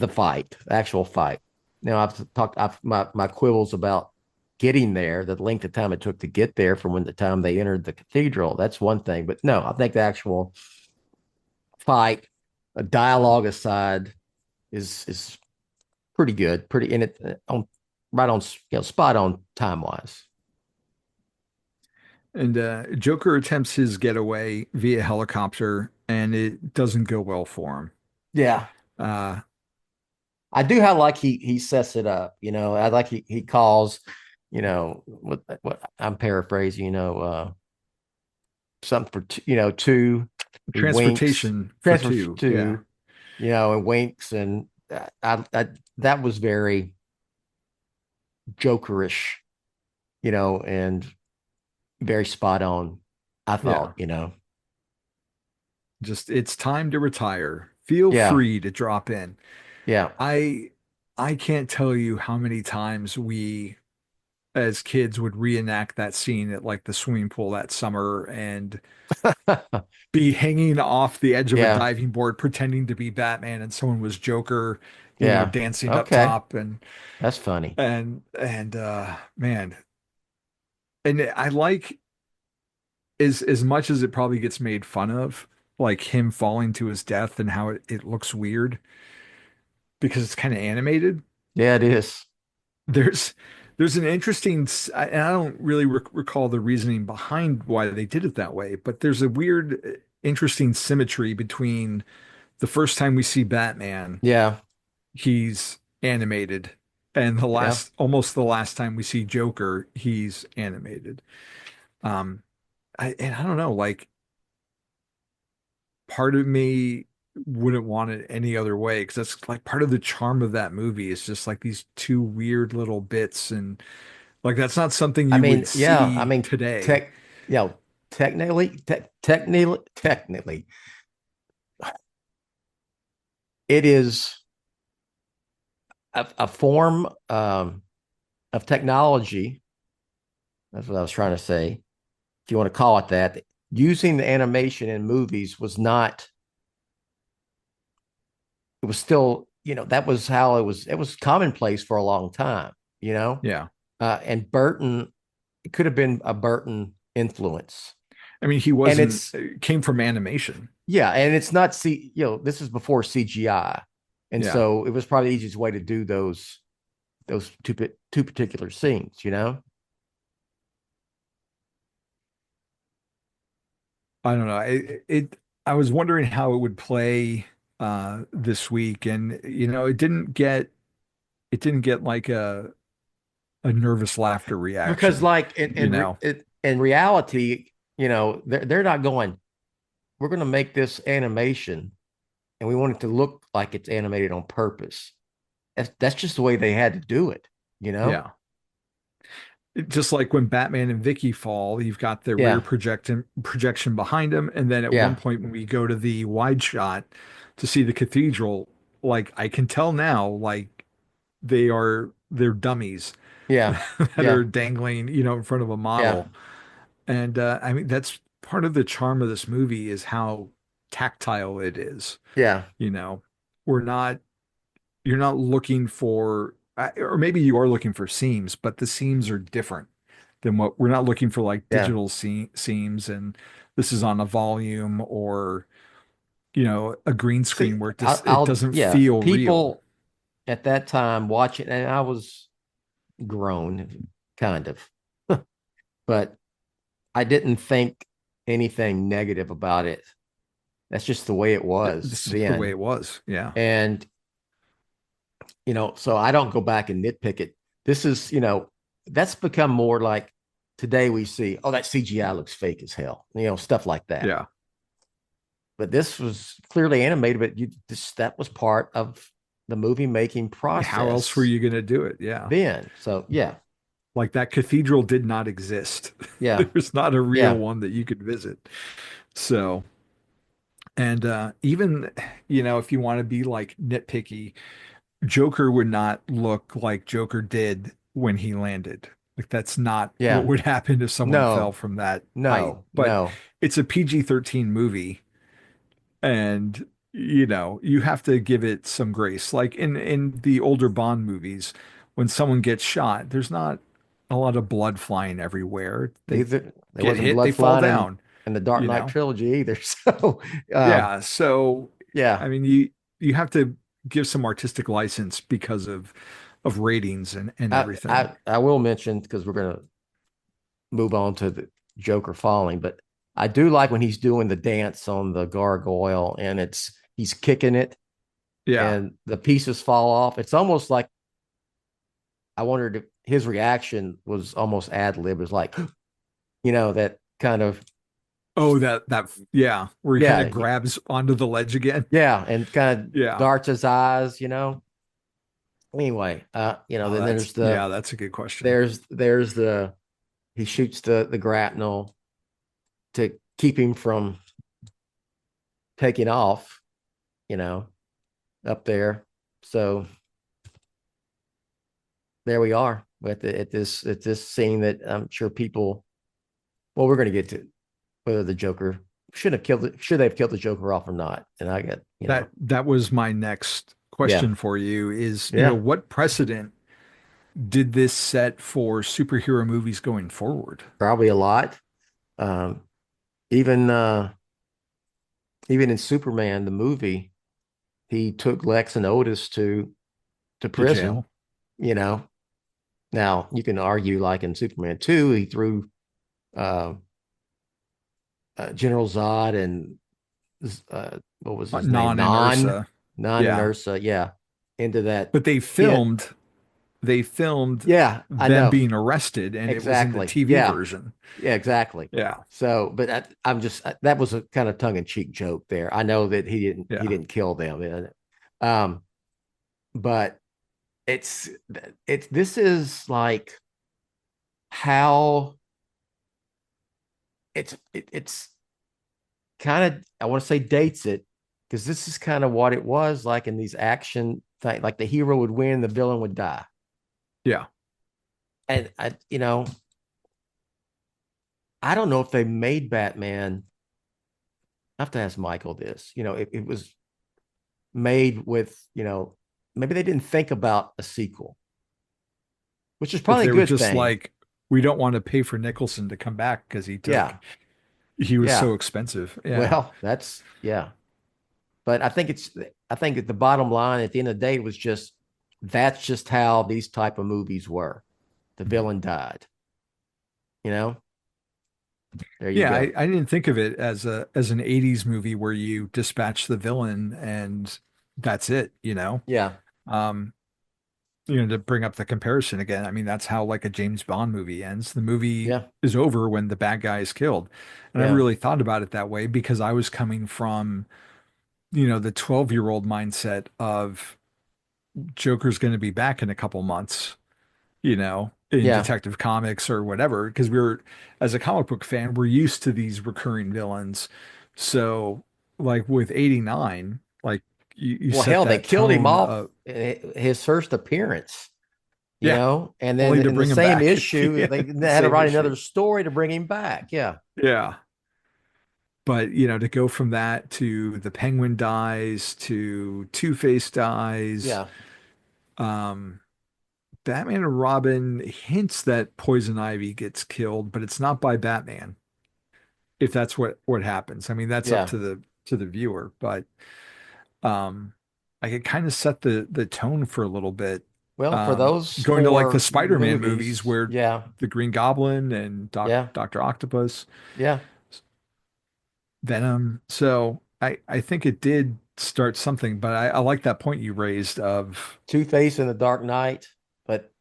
fight, the actual fight. Now I've my quibbles about getting there, the length of time it took to get there from when the time they entered the cathedral. That's one thing, but no, I think the actual fight, a dialogue aside, is pretty good, pretty in it on right on, spot on time wise. And Joker attempts his getaway via helicopter and it doesn't go well for him. Yeah, Uh, I do how like he sets it up. I like he calls, what I'm paraphrasing, something for two, two. He winks, transportation for transfer two. Yeah. two, and winks, and that was very Jokerish, and very spot on. I Yeah. thought, Just it's time to retire. Feel yeah, free to drop in. yeah, I I can't tell you how many times we as kids would reenact that scene at like the swimming pool that summer and be hanging off the edge of a yeah, diving board pretending to be Batman and someone was Joker Yeah. dancing up Okay. top That's funny. man, and I like as much as it probably gets made fun of, like him falling to his death and how it looks weird because it's kind of animated. Yeah, it is. There's there's an interesting, and I don't really recall the reasoning behind why they did it that way, but there's a weird, interesting symmetry between the first time we see Batman, Yeah. he's animated, and Yeah. almost the last time we see Joker, he's animated. Um, and I don't know, like part of me wouldn't want it any other way because that's like part of the charm of that movie is just like these two weird little bits, and like that's not something I you mean, would yeah. I see mean, today. you know, technically, it is a form of technology. That's what I was trying to say. If you want to call it that, using the animation in movies was not, it was still, that was how it was commonplace for a long time, you know? Yeah. And Burton, it could have been a Burton influence. I mean, he And wasn't, it's, it came from animation. yeah, and it's not, this is before CGI. And Yeah. so it was probably the easiest way to do those two particular scenes, you know? I don't know. I was wondering how it would play this week, and it didn't get like a nervous laughter Because reaction, like you know. in reality, they're not going, we're going to make this animation and we want it to look like it's animated on purpose. That's just the way they had to do it, you know? Yeah. Just like when Batman and Vicky fall, you've got the rear Yeah. projection behind him, and then at one Yeah. point when we go to the wide shot to see the cathedral, like I can tell now, like they're dummies Yeah. that Yeah. are dangling, in front of a Yeah. model. And I mean, that's part of the charm of this movie is how tactile it is. Yeah. You know, we're not, you're not looking for, or maybe you are looking for seams, but the seams are different than what we're not looking for, like Yeah. digital seams. And this is on a volume or, a green See, screen where it doesn't yeah, feel real. people at that time watching, and I was grown, kind of, but I didn't think anything negative about it. That's just the way it was This is the way then. it was. Yeah. And, so I don't go back and nitpick it. This is, that's become more like today we see, oh, that CGI looks fake as hell, stuff like that. Yeah. But this was clearly animated, but that was part of the movie making process. How else were you going to do it? Yeah. Then? So, yeah. Like that cathedral did not exist. Yeah. There's not a real Yeah. one that you could visit. So, and even, if you want to be like nitpicky, Joker would not look like Joker did when he landed. Like that's not what Yeah. would happen if someone fell No, from that height. no, But no. it's a PG-13 movie, and you have to give it some grace. Like in the older Bond movies, when someone gets shot, there's not a lot of blood flying everywhere. They There get wasn't hit, blood they fall flying down, in the Dark you Knight know? trilogy either. So, Yeah. So, yeah. I mean, you have to give some artistic license because of ratings and everything. I will mention, because we're going to move on to the Joker falling, but I do like when he's doing the dance on the gargoyle and he's kicking it Yeah. and the pieces fall off. It's almost like, I wondered if his reaction was almost ad lib. It was like, that kind of, Oh, yeah, where he kind yeah, of grabs onto the ledge again. yeah, and kind of Yeah. darts his eyes, Anyway, then That's a good question. there's he shoots the grapnel to keep him from taking off, up there. So there we are at this scene that I'm sure people, well, we're going to get to whether the Joker should they have killed the Joker off or not. And I get, That was my next question for you is, Yeah. what precedent did this set for superhero movies going forward? Probably a lot. Um, even even in Superman the movie, he took Lex and Otis to To prison. jail. You know, now you can argue like in Superman 2, he threw uh, General Zod and what was his name? Non and Ursa. Non and Yeah. Ursa, yeah, into that But pit. they filmed Yeah, I them know. being arrested, and it was in the Exactly. TV Yeah. version. Yeah, exactly. Yeah. So, but I'm just that was a kind of tongue in cheek joke there. I know that he Yeah. didn't kill them, um, but it's this is like how it's kind of, I want to say dates it, because this is kind of what it was like in these action things. Like the hero would win, the villain would die, Yeah. and I don't know if they made Batman. I have to ask Michael this. It was made with, maybe they didn't think about a sequel, which is If probably a they were good just thing. like, we don't want to pay for Nicholson to come back because Yeah. he was Yeah. so expensive. Yeah. Well, yeah. But I think at the bottom line at the end of the day was just, that's just how these type of movies were. The villain died, you know? There you Yeah, go. I didn't think of it as an 80s movie where you dispatch the villain and that's it. Yeah. Um, to bring up the comparison again, I mean, that's how like a James Bond movie ends. The movie Yeah. is over when the bad guy is killed. And I Yeah. really thought about it that way because I was coming from, the 12-year-old mindset of Joker's going to be back in a couple months, in Yeah. Detective Comics or whatever, because as a comic book fan, we're used to these recurring villains. So, like with 89, like you Well, set hell, they that killed him tone off of, his first appearance, yeah, and then only to in the bring him same back at the issue, they end, the had to same write issue. another story to bring him back. Yeah. Yeah. But, to go from that to the Penguin dies to Two-Face dies, Yeah. um, Batman and Robin hints that Poison Ivy gets killed, but it's not by Batman. If that's what happens. I mean, that's up Yeah. to the viewer, but um I could kind of set the tone for a little bit. Well, for those Going to like the four Spider-Man movies movies, where yeah. the Green Goblin and Yeah. Dr. Octopus, Yeah. Venom. So I think it did start something, but I like that point you raised of Two-Face in the Dark Knight, but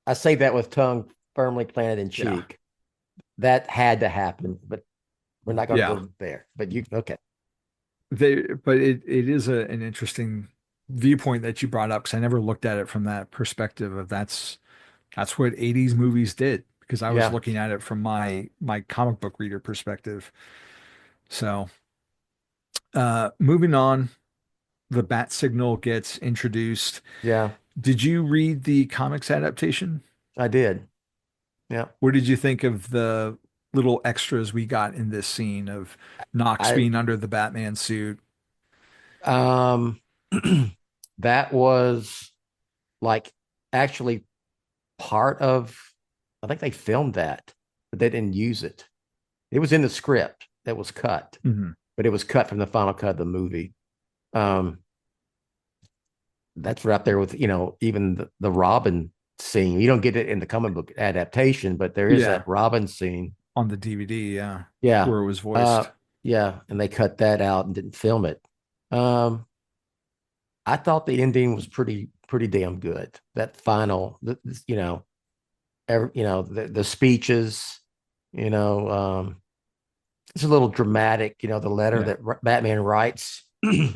I say that with tongue firmly planted in yeah, cheek. That had to happen, but we're not going to yeah. go there. But okay. But it is an interesting viewpoint that you brought up because I never looked at it from that perspective of that's what 80s movies did because I was Yeah. looking at it from my comic book reader perspective. So, moving on, the bat signal gets introduced. Yeah. Did you read the comics adaptation? I did. Yeah. What did you think of the little extras we got in this scene of Knox I being under the Batman suit? um that was like actually part of, I think they filmed that, but they didn't use it. It was in the script that was cut, Mhm. but it was cut from the final cut of the movie. Um that's right up there with, even the Robin scene. You don't get it in the comic book adaptation, but there is Yeah, that Robin scene. on the DVD, yeah, Yeah. where it was voiced. Yeah, and they cut that out and didn't film it. Um I thought the ending was pretty damn good. That final, the speeches, you know, it's a little dramatic, the letter Yeah. that Batman writes to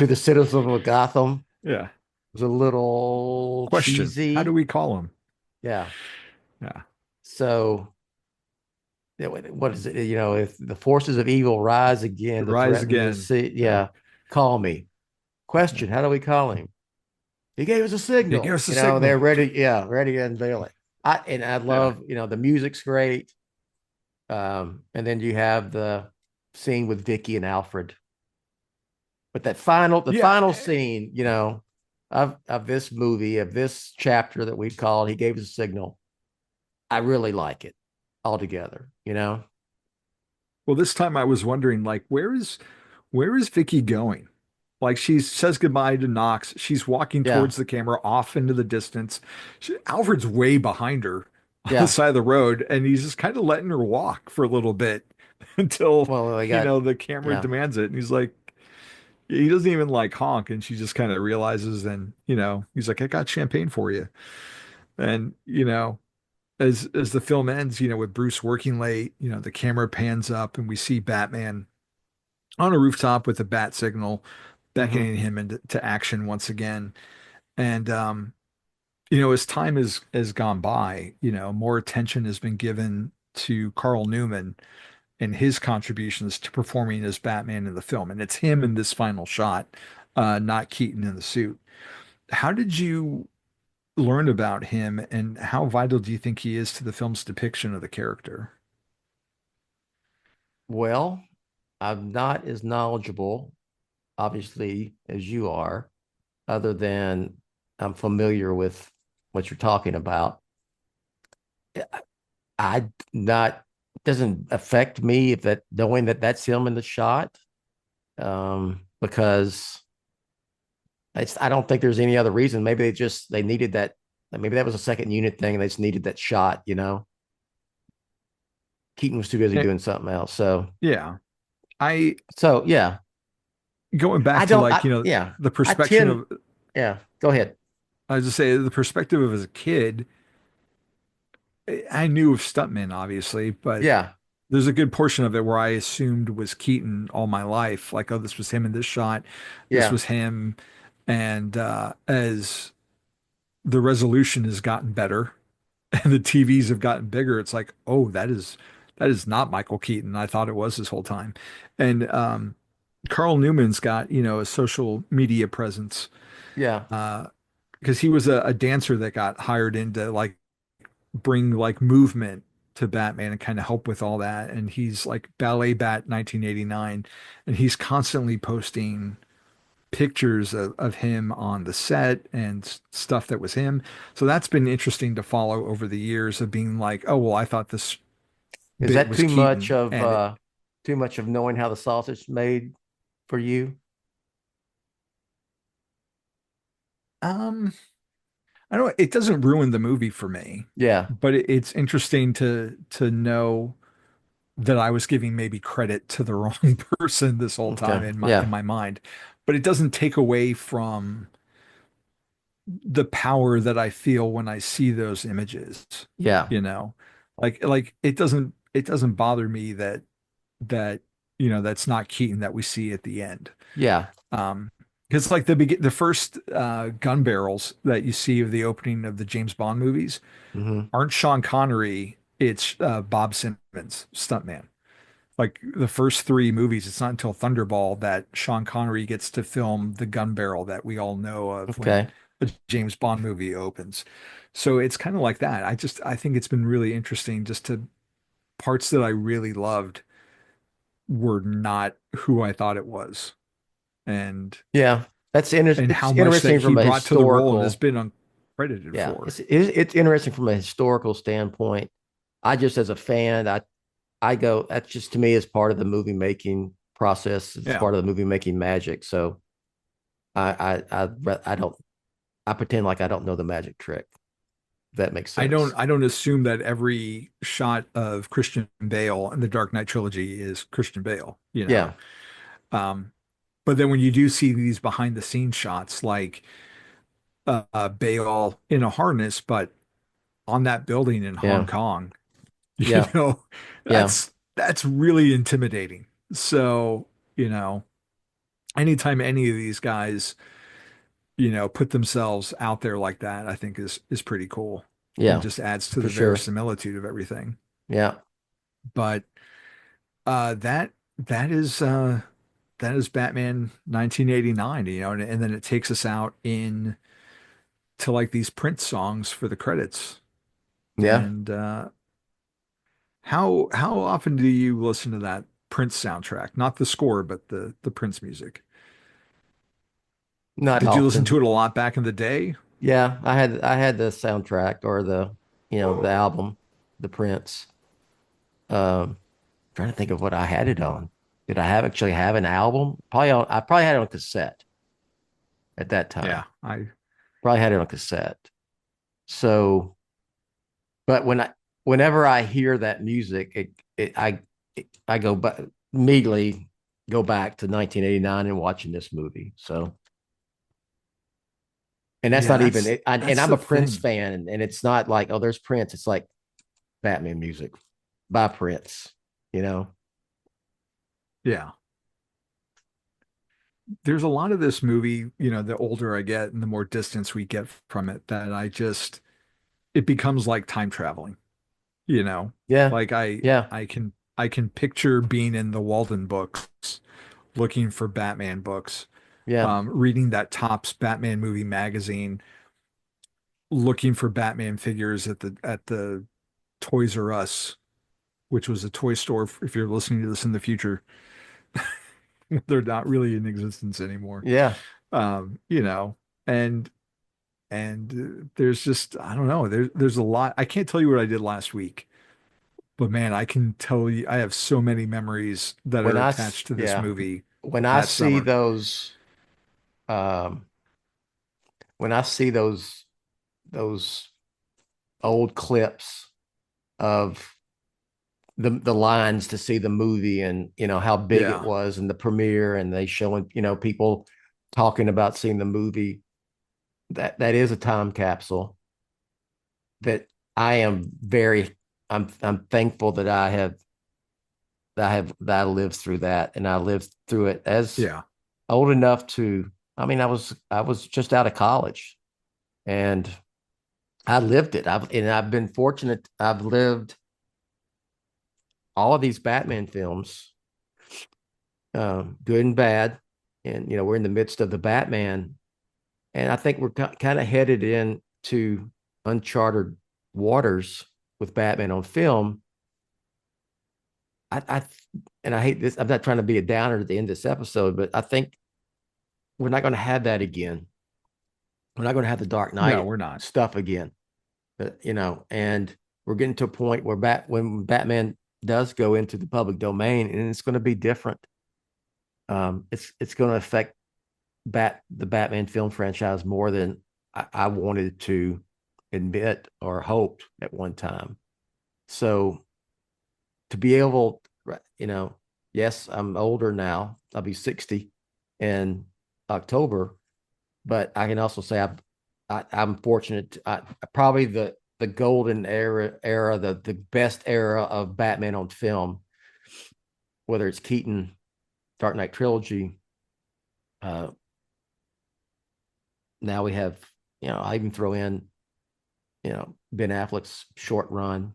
the citizens of Gotham Yeah. was a little Question: how do cheesy. we call him? Yeah. Yeah. So, what is it? If the forces of evil rise again to Rise threaten the again. city, Yeah. yeah, call me. Yeah. Question: how do we call him? He gave us a He gave signal. us a signal. They're ready. Yeah, ready to unveil it. I Yeah. love, the music's great. And then you have the scene with Vicky and Alfred. But the Yeah. final scene, of this movie, of this chapter that we called, he gave us a signal. I really like it altogether. Well, this time I was wondering, like, where is Vicky going? Like, she says goodbye to Knox. She's walking Yeah, towards the camera off into the distance. Alfred's way behind her on the yeah. side of the road, and he's just kind of letting her walk for a little bit until, Well, they got, the camera yeah, demands it. And he's like, he doesn't even like honk, and she just kind of realizes, and he's like, I got champagne for you. And as the film ends, with Bruce working late, the camera pans up and we see Batman on a rooftop with a bat signal hmm, beckoning him into action once again. And as time has gone by, more attention has been given to Carl Newman and his contributions to performing as Batman in the film. And it's him in this final shot, not Keaton in the suit. How did you learn about him, and how vital do you think he is to the film's depiction of the character? well, I'm not as knowledgeable, obviously, as you are, other than I'm familiar with what you're talking about. I not doesn't affect me if that knowing that that's him in the shot, because I don't think there's any other reason. Maybe they needed that. Maybe that was a second unit thing, and they just needed that shot. Keaton was too busy Eh, doing something else. So yeah. I yeah, Going back I to, don't. like, Yeah, the I perspective tend. of, Yeah, go ahead. I was just say the perspective of as a kid, I knew of stuntmen, obviously, but Yeah, there's a good portion of it where I assumed was Keaton all my life. Like, oh, this was him in this shot. This yeah, was him. And as the resolution has gotten better and the TVs have gotten bigger, it's like, oh, that is not Michael Keaton. I thought it was this whole time. And Carl Newman's got, a social media presence yeah. because he was a dancer that got hired in to, like, bring, like, movement to Batman and kind of help with all that. And he's like Ballet Bat 1989, and he's constantly posting pictures of him on the set and stuff that was him. So that's been interesting to follow over the years of being like, oh, well, I thought this Is bit that was Keaton. And too much of knowing how the sausage is made for you? um, I don't, it doesn't ruin the movie for me, Yeah. but it's interesting to know that I was giving maybe credit to the wrong person this whole time Okay. in my Yeah. mind. But it doesn't take away from the power that I feel when I see those images, Yeah. you know. Like it doesn't bother me that that's not Keaton that we see at the end. Yeah. Um because, like, the first gun barrels that you see of the opening of the James Bond movies Hmm. aren't Sean Connery, it's Bob Simmons, stuntman. Like, the first three movies, it's not until Thunderball that Sean Connery gets to film the gun barrel that we all know of when Okay. a James Bond movie opens. So it's kind of like that. I think it's been really interesting just to parts that I really loved were not who I thought it was. And Yeah. how It's much that interesting he from a brought to the role and has historical. been uncredited Yeah. for. It's interesting from a historical standpoint. I just, as a fan, I go, that's just to me is part of the movie making process. It's Yeah. part of the movie making magic. So I don't, I pretend like I don't know the magic trick. If that makes I don't sense. I don't assume that every shot of Christian Bale in the Dark Knight trilogy is Christian Bale. Yeah. Um, but then when you do see these behind the scenes shots, like Bale in a harness, but on that building in Hong Yeah. Kong, you Yeah. know, Yeah. that's really intimidating. So, you know, anytime any of these guys, put themselves out there like that, I think is pretty cool and Yeah. just adds to For the sure. verisimilitude of everything. Yeah. But that is Batman 1989, and then it takes us out in to, like, these Prince songs for the credits. Yeah. And how often do you listen to that Prince soundtrack? Not the score, but the Prince music. Not Did you listen to often. it a lot back in the day? Yeah, I had the soundtrack or the album, the Prince. Um, Trying to think of what I had it on. Did I have actually have an album? I probably had it on cassette at that Yeah, time. I Probably had it on cassette. So, but whenever I hear that music, I go back immediately go back to 1989 and watching this movie. So, and that's yeah, not even it. And that's I'm the a Prince thing. fan, and it's not like, oh, there's Prince. It's like Batman music by Prince. You know? Yeah. There's a lot of this movie, the older I get and the more distance we get from it, that it becomes like time traveling, you know? Yeah, Like yeah, I can picture being in the Walden books, looking for Batman books, yeah, reading that Topps Batman movie magazine, looking for Batman figures at the Toys R Us, which was a toy store, if you're listening to this in the future. They're not really in existence anymore. yeah. Um, you know, and there's just, I don't know, there's a lot. I can't tell you what I did last week, but man, I can tell you I have so many memories that When are I s- attached to this yeah, movie when I that see summer. those, um, when I see those old clips of the lines to see the movie, and how big it Yeah. was and the premiere, and they showing people talking about seeing the movie, that is a time capsule that I am very I'm thankful that I lived through that, and I lived through it as Yeah. old enough to, I mean, I was just out of college, and I lived it. I've been fortunate. I've lived all of these Batman films, good and bad, and we're in the midst of the Batman, and I think we're kind of headed into uncharted waters with Batman on film. I and I hate this. I'm not trying to be a downer at the end of this episode, but I think we're not going to have that again. We're not going to have the Dark No, Knight we're not. stuff again. And we're getting to a point where when Batman does go into the public domain, and it's going to be different. It's going to affect the Batman film franchise more than I wanted to admit or hoped at one time. So to be able, yes, I'm older now. I'll be 60 in October, but I can also say I'm fortunate. Probably the golden era, the best era of Batman on film, whether it's Keaton, Dark Knight trilogy. Uh, Now we have, I even throw in, Ben Affleck's short run,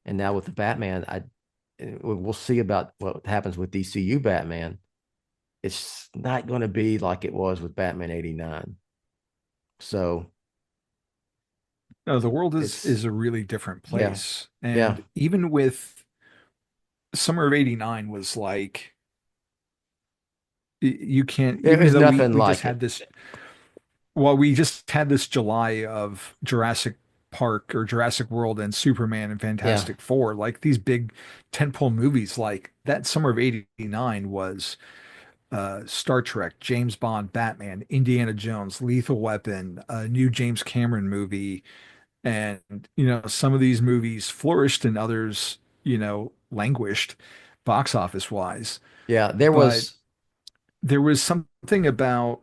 and now with the Batman, we'll see about what happens with DCU Batman. It's not going to be like it was with Batman '89. So No, the world is it's is a really different yeah, place. yeah. And even with summer of '89 was like, you can't, There even is though we nothing we just like had it. this, well, we just had this July of Jurassic Park or Jurassic World and Superman and Yeah, Fantastic Four, like these big tentpole movies. Like that summer of '89 was Star Trek, James Bond, Batman, Indiana Jones, Lethal Weapon, a new James Cameron movie. And, some of these movies flourished and others, languished box office wise. yeah. But there was something about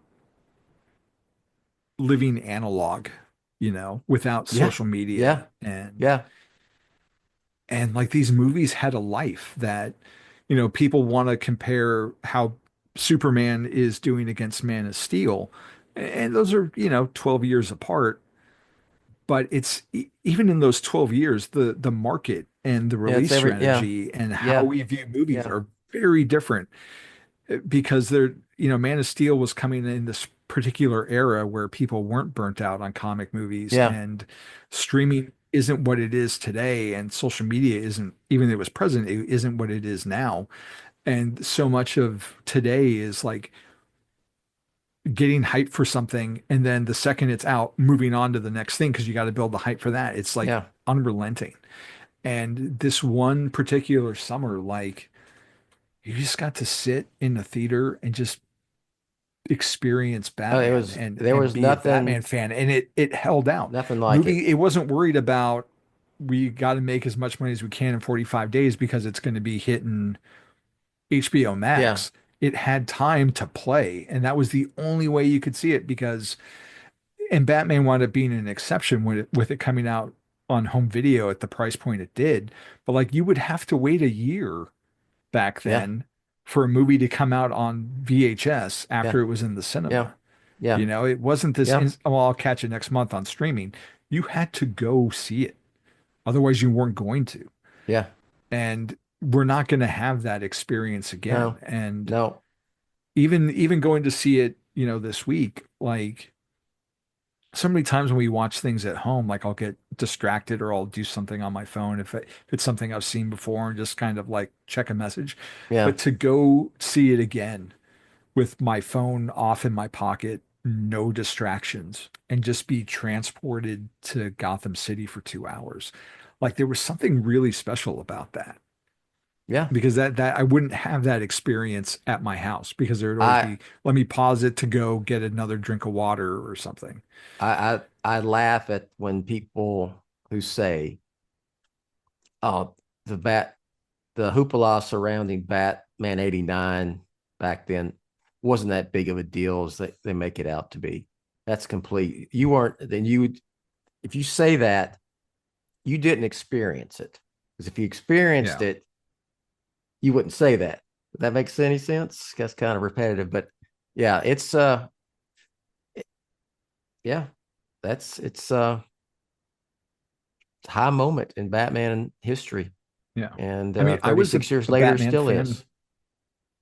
living analog, without Yeah, social media, yeah, and yeah, like these movies had a life that, people want to compare how Superman is doing against Man of Steel. And those are, 12 years apart. But it's even in those 12 years, the market and the yeah. release Yeah, strategy and how yeah, we view movies yeah, are very different, because Man of Steel was coming in this particular era where people weren't burnt out on comic movies, yeah. and streaming isn't what it is today, and social media isn't, even though it was present, it isn't what it is now. And so much of today is like getting hype for something, and then the second it's out, moving on to the next thing because you got to build the hype for that. It's like Yeah. unrelenting. And this one particular summer, like you just got to sit in the theater and just experience Oh, Batman there and was be a Batman fan, and it held out. nothing like it. Movie, it wasn't worried about we got to make as much money as we can in 45 days because it's going to be hitting HBO Yeah. Max. It had time to play, and that was the only way you could see it because and Batman wound up being an exception with it coming out on home video at the price point it did. But like you would have to wait a year back Yeah. then for a movie to come out on VHS Yeah. after it was in the Yeah. cinema. Yeah. You know, it wasn't this, Yeah. oh, I'll catch it next month on streaming. You had to go see it. Otherwise, you weren't going to. Yeah. And we're not going to have that experience again. No. And No. even going to see it, this week, like so many times when we watch things at home, like I'll get distracted or I'll do something on my phone if it's something I've seen before and just kind of like check a message. Yeah. But to go see it again with my phone off in my pocket, no distractions, and just be transported to Gotham City for 2 hours. Like there was something really special about that Yeah. because that I wouldn't have that experience at my house because there would always I be, let me pause it to go get another drink of water or something. I laugh at when people who say, "Oh, the bat, the hoopla surrounding Batman '89 back then wasn't that big of a deal as they make it out to be." That's complete. You weren't. Then you, if you say that, you didn't experience it. Because if you experienced Yeah. it, you wouldn't say that. If that makes any sense? That's kind of repetitive, but yeah, yeah, it's a high moment in Batman history, Yeah. and I mean, I was 36 years a later, Batman still fan. is.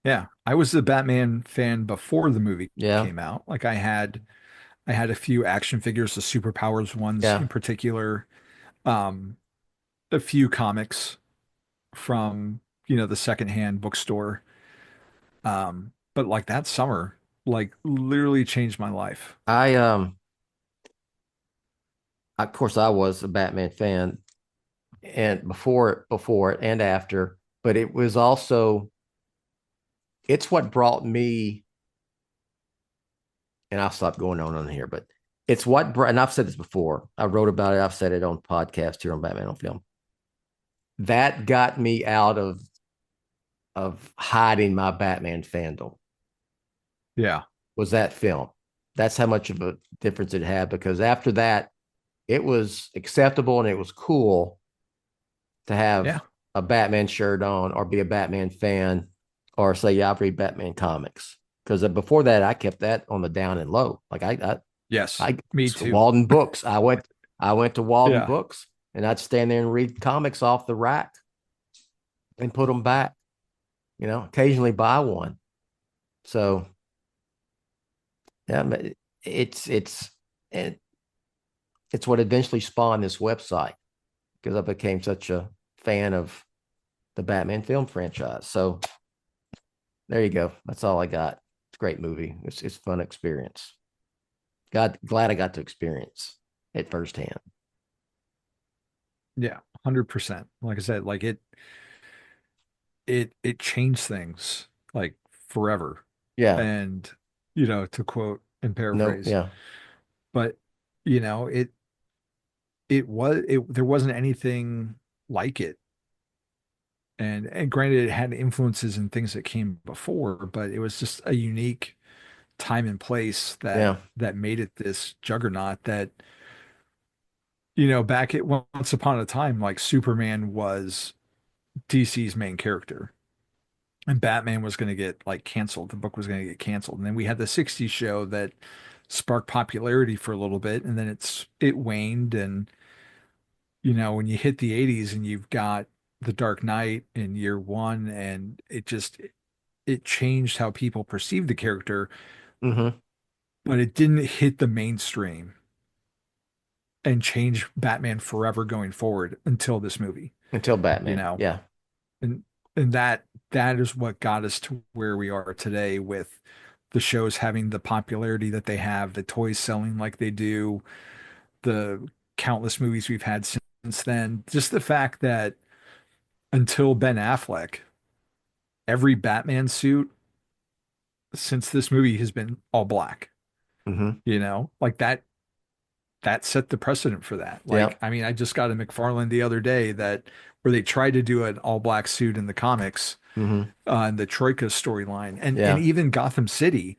Yeah. I was a Batman fan before the movie Yeah, came out. Like I had a few action figures, the superpowers ones yeah. in particular, um, a few comics from, the secondhand bookstore. But like that summer, like literally changed my life. I of course, I was a Batman fan, and before it, and after, but it was also it's what brought me. And I'll stop going on here, but it's what brought. And I've said this before. I wrote about it. I've said it on podcast here on Batman on Film. That got me out of hiding my Batman fandom. Yeah. Was that film? That's how much of a difference it had, because after that, it was acceptable and it was cool to Yeah. have a Batman shirt on or be a Batman fan or say, yeah, I read Batman comics. Because before that, I kept that on the down and low. Like Yes. I Me too. Walden Books. I went to Walden Yeah. Books and I'd stand there and read comics off the rack and put them back. Occasionally buy one. So yeah, it's what eventually spawned this website because I became such a fan of the Batman film franchise. So there you go. That's all I got. It's a great movie. It's a fun experience. Glad I got to experience it firsthand. Yeah. 100%. Like I said, like it changed things like forever. Yeah. And, to quote and No. paraphrase, Yeah. but it there wasn't anything like it. And granted, it had influences and things that came before, but it was just a unique time and place that Yeah. that made it this juggernaut that, back at once upon a time, like Superman was DC's main character. And Batman was going to get like canceled. The book was going to get canceled. And then we had the 60s show that sparked popularity for a little bit. And then it waned. And, when you hit the 80s and you've got The Dark Knight in year one, and it changed how people perceived the character, Mm-hmm. but it didn't hit the mainstream and change Batman forever going forward until this movie, Until you Batman. know? Yeah. And that is what got us to where we are today with the shows having the popularity that they have, the toys selling like they do, the countless movies we've had since then. Just the fact that until Ben Affleck, every Batman suit since this movie has been all black. Mm-hmm. You know, like that set the precedent for that. Like, Yep. I mean, I just got a McFarlane the other day that where they tried to do an all black suit in the comics, Mm-hmm. in the Troika storyline, and Yeah. even Gotham City,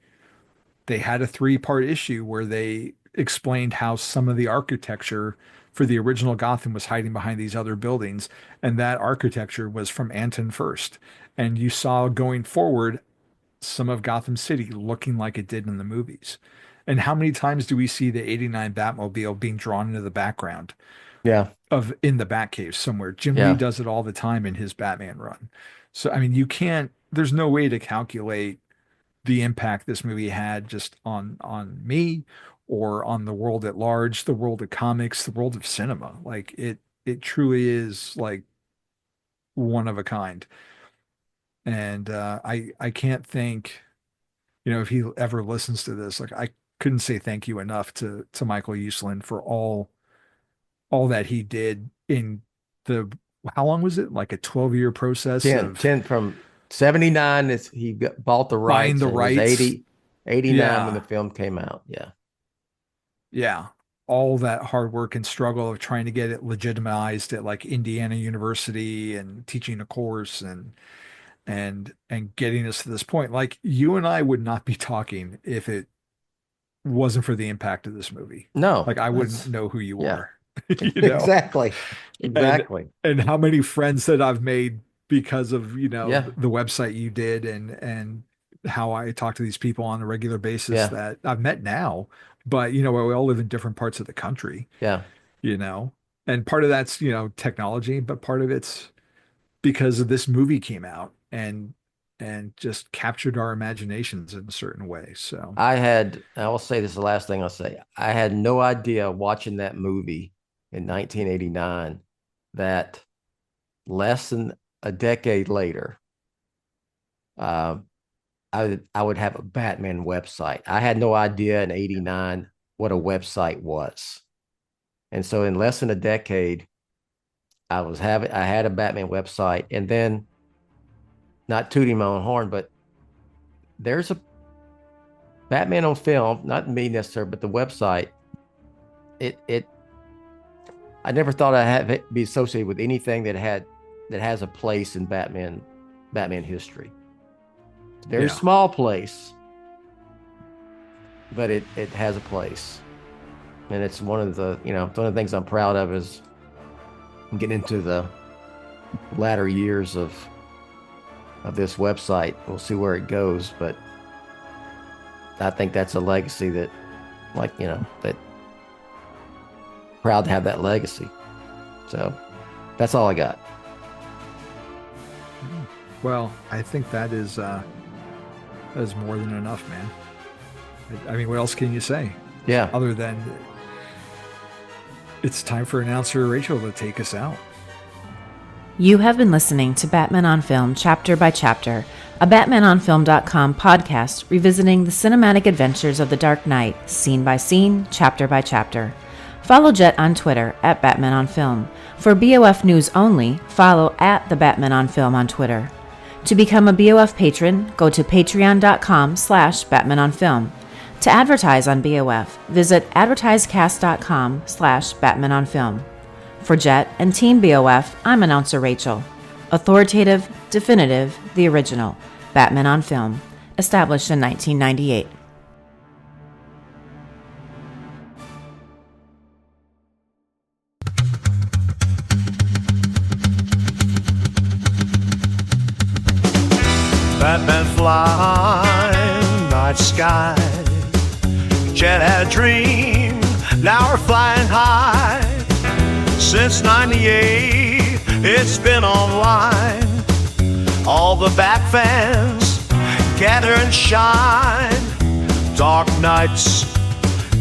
they had a 3-part issue where they explained how some of the architecture for the original Gotham was hiding behind these other buildings, and that architecture was from Anton First. And you saw going forward some of Gotham City looking like it did in the movies. And how many times do we see the 89 Batmobile being drawn into the background Yeah. of in the Batcave somewhere? Jim Yeah. Lee does it all the time in his Batman run. So, I mean, you can't, there's no way to calculate the impact this movie had just on me or on the world at large, the world of comics, the world of cinema. Like it truly is like one of a kind. And I can't think, you know, if he ever listens to this, like I couldn't say thank you enough to Michael Uslan for all that he did in the, how long was it? Like a 12-year process 10 from 79 is bought the rights. Buying the and it was rights. 89 Yeah. when the film came out. Yeah. Yeah. All that hard work and struggle of trying to get it legitimized at like Indiana University and teaching a course and getting us to this point. Like you and I would not be talking if it wasn't for the impact of this movie. No. Like I wouldn't that's- know who you yeah. are. You know? Exactly. Exactly. And how many friends that I've made because of, you know, Yeah. the website you did and how I talk to these people on a regular basis Yeah. that I've met now. But, you know, we all live in different parts of the country, Yeah. you know, and part of that's, you know, technology, but part of it's because of this movie came out and just captured our imaginations in a certain way. So I will say this is the last thing I'll say. I had no idea watching that movie in 1989 that less than a decade later, I would have a Batman website. I had no idea in 89 what a website was. And so in less than a decade, I had a Batman website, and then not tooting my own horn, but there's a Batman on Film, not me necessarily, but the website. I never thought I'd have it be associated with anything that has a place in Batman history. Very Yeah. small place, but it has a place. And it's one of the things I'm proud of is getting into the latter years of this website. We'll see where it goes, but I think that's a legacy that proud to have that legacy. So that's all I got. well, I think that is more than enough, man. I mean, what else can you say? Yeah. Other than it's time for announcer Rachel to take us out. You have been listening to Batman on Film Chapter by Chapter, a BatmanOnFilm.com podcast revisiting the cinematic adventures of the Dark Knight, scene by scene, chapter by chapter. Follow Jett on Twitter at Batman on Film. For BOF news only, follow at the Batman on Film on Twitter. To become a BOF patron, go to patreon.com/Batman on Film. To advertise on BOF, visit advertisecast.com/Batman on Film. For Jett and Team BOF, I'm announcer Rachel. Authoritative, definitive, the original. Batman on Film. Established in 1998. Batman flying night sky. Jett had a dream, now we're flying high. Since 98, it's been online. All the Bat fans gather and shine. Dark nights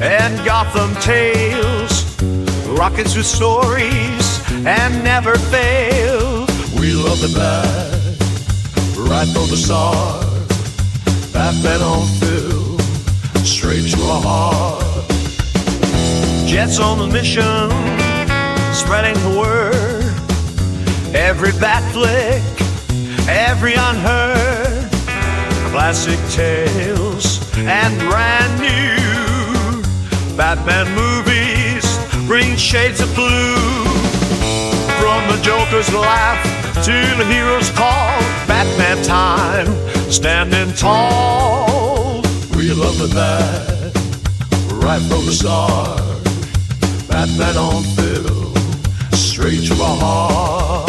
and Gotham tales, rockets with stories and never fail. We love the Bat, right for the stars. Batman on film, straight to our heart. Jett's on a mission, spreading the word. Every bat flick, every unheard, classic tales and brand new Batman movies bring shades of blue. From the Joker's laugh to the hero's call, Batman time, standing tall. We love the bat, right from the start. Batman on film, straight to our heart.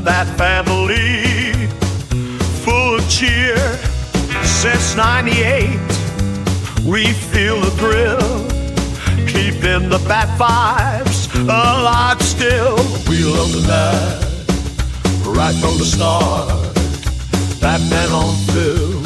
That family full of cheer. Since '98 we feel the thrill, keeping the bat vibes alive still. We love the bat right from the start. Batman on film,